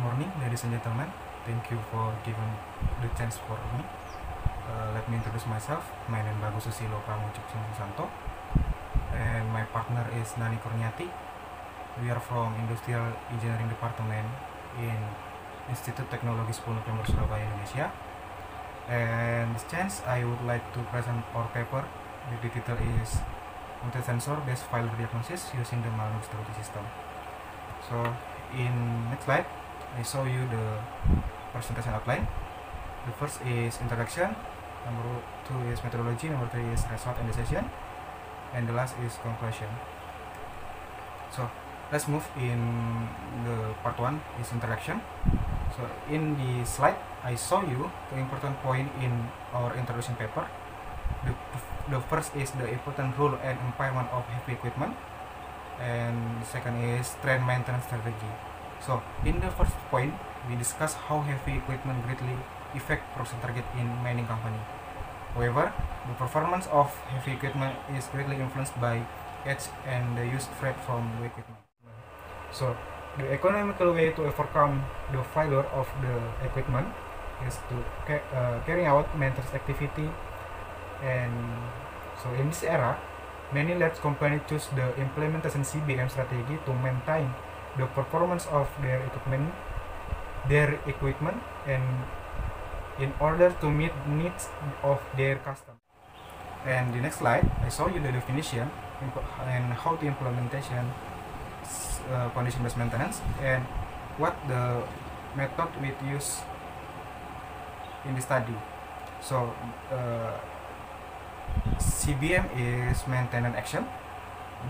morning, ladies and gentlemen. Thank you for giving the chance for me. Let me introduce myself. My name is Bagus Susilo Pramucuk Susanto, and my partner is Nani Kurniati. We are from Industrial Engineering Department in Institut Teknologi 10 November Surabaya, Indonesia. And this chance, I would like to present our paper. The title is Multi-Sensor Based Failure Diagnosis Using the Malus Stability System. So, in next slide, I show you the presentation outline. The first is introduction, number 2 is methodology, number 3 is result and decision, and the last is conclusion. So let's move in the part 1 is introduction. So in the slide I show you the important point in our introduction paper. The first is the important role and impairment of heavy equipment, and the second is trend maintenance strategy. So in the first point, we discuss how heavy equipment greatly affect production target in mining company. However, the performance of heavy equipment is greatly influenced by age and the use rate from the equipment. So the economical way to overcome the failure of the equipment is to carry out maintenance activity. And so in this era, many large companies choose the implementation CBM strategy to maintain the performance of their equipment and in order to meet needs of their customers. And the next slide, I show you the definition and how the implementation condition-based maintenance and what the method we use in the study. So CBM is maintenance action,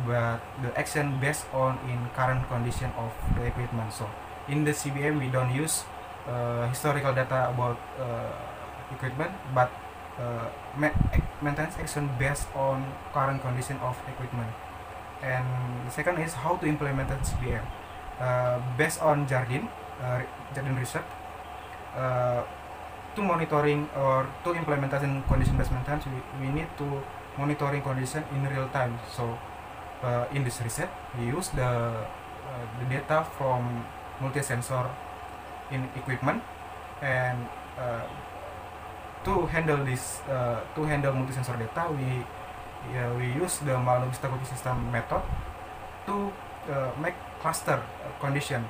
but the action based on in current condition of the equipment. So in the CBM we don't use historical data about equipment, but maintenance action based on current condition of equipment. And the second is how to implement the CBM based on Jardine research. To monitoring or to implementation condition-based maintenance, we need to monitoring condition in real time. So in this research, we use the data from multi-sensor in equipment, and to handle this multi-sensor data, we use the Malus Stability System method to make cluster condition.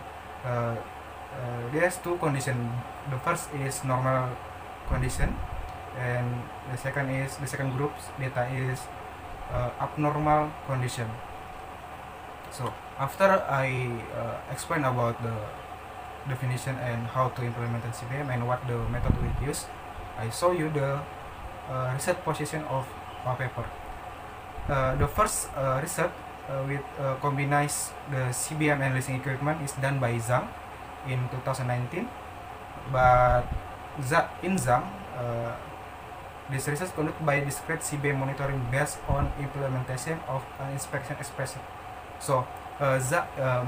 There's two conditions. The first is normal condition, and the second group's data is abnormal condition. So after I explain about the definition and how to implement CBM and what the method we use, I show you the research position of our paper. The first research with combines the CBM and leasing equipment is done by Zhang in 2019, but in Zhang, this research conducted by discrete CBM monitoring based on implementation of an inspection expression. So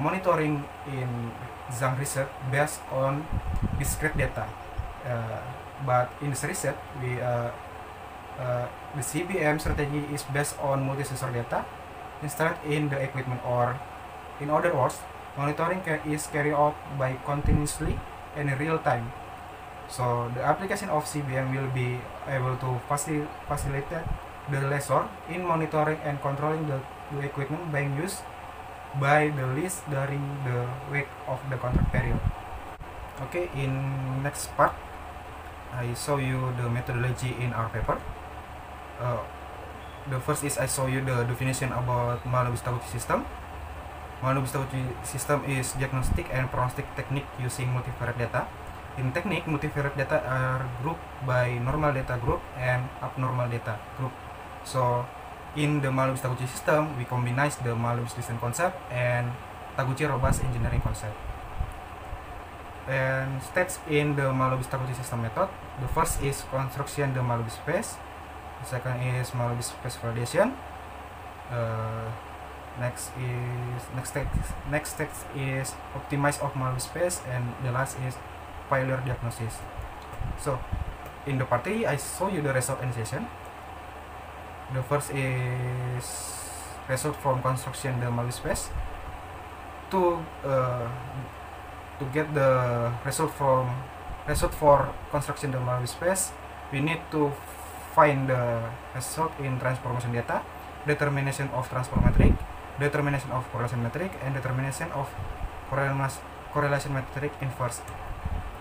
monitoring in Zhang research based on discrete data, but in this research the CBM strategy is based on multi-sensor data instead in the equipment, or in other words, monitoring is carried out by continuously and in real time. So the application of CBM will be able to facilitate the lessor in monitoring and controlling the equipment being used by the lease during the week of the contract period. Okay, in next part, I show you the methodology in our paper. The first is I show you the definition about Malus Stability System. Malus Stability System is diagnostic and prognostic technique using multivariate data. In technique, multivariate data are grouped by normal data group and abnormal data group. So in the Malus Stability System, we combine the Malus design concept and Taguchi robust engineering concept. And steps in the Malus Stability System method. The first is construction the Malus space. The second is Malus space validation. Next step is optimize of Malus space, and the last is failure diagnosis. So in the part 3, I show you the result and decision. The first is result from construction the Malus space. To to get the result for construction the mallory space, we need to find the result in transformation data, determination of transform metric, determination of correlation metric, and determination of correlation metric inverse.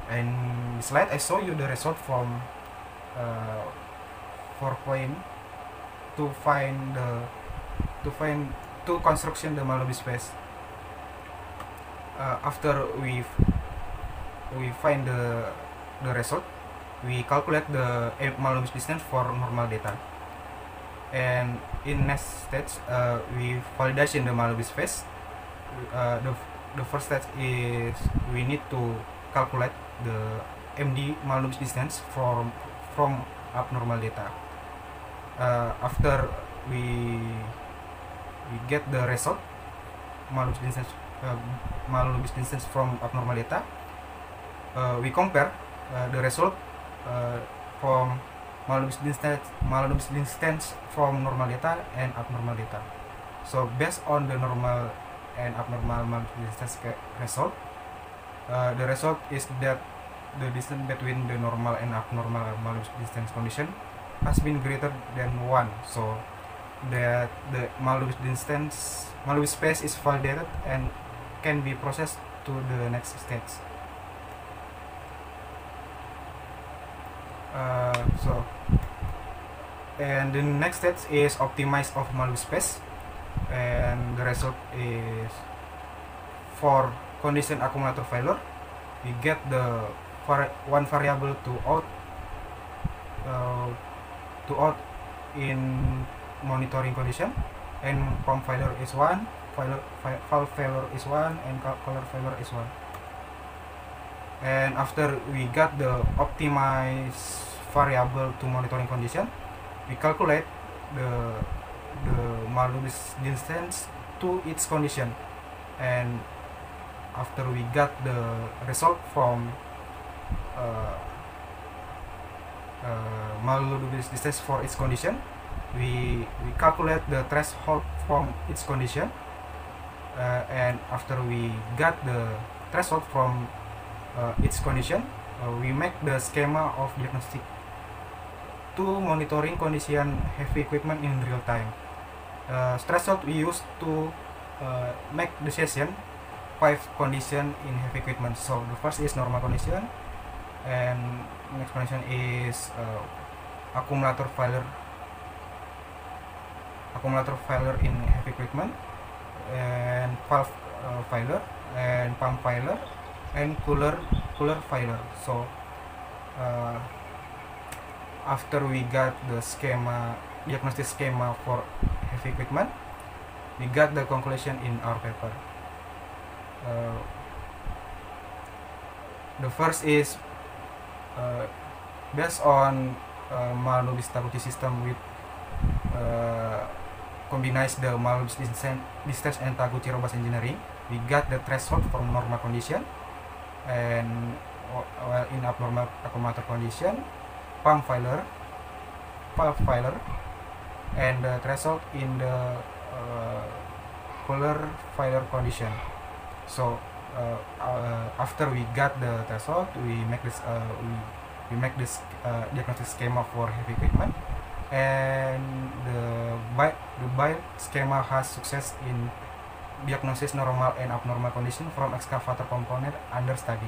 And in this slide I show you the result from 4 point to construction the mallory space. After we find the result, we calculate the mallory distance for normal data, and in next stage we validation the mallory space. The first step is we need to calculate the MD mallory distance from abnormal data. After we get the result mallory distance from abnormal data, we compare the result from mallory distance from normal data and abnormal data. So based on the normal and abnormal mallory distance result, the result is that the distance between the normal and abnormal mallory distance condition has been greater than 1, so that the mallory space is validated and can be processed to the next stage. And the next stage is optimize of mallory space, and the result is for condition accumulator failure, we get the one variable to out in monitoring condition, and pump failure is 1, valve failure is 1, and color failure is 1. And after we got the optimized variable to monitoring condition, we calculate the mallory distance to its condition, and after we got the result from mallory distance for its condition, we calculate the threshold from its condition, and after we got the threshold from its condition, we make the schema of diagnostic to monitoring condition heavy equipment in real time. Threshold we use to make decision 5 condition in heavy equipment. So the first is normal condition, and next condition is accumulator failure in heavy equipment, and valve failure, and pump failure, and cooler failure. So after we got the diagnostic schema for heavy equipment, we got the conclusion in our paper. The first is based on mallory stability system with combines the mallory distance and Taguchi-Robas engineering, we got the threshold from normal condition, and while in abnormal accumulator condition, pump failure, valve failure, and the threshold in the cooler failure condition. So after we got the threshold, we make this diagnostic schema for heavy equipment, and the build schema has success in diagnosis normal and abnormal condition from excavator component under study.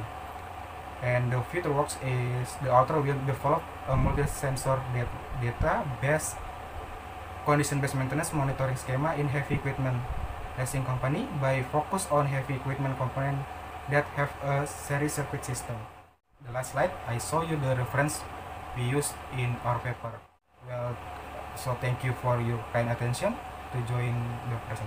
And the future works is the author will develop a multi-sensor data-based condition-based maintenance monitoring schema in heavy equipment racing company by focus on heavy equipment component that have a series circuit system. The last slide, I show you the reference we used in our paper. Well, so thank you for your kind attention to join the presentation.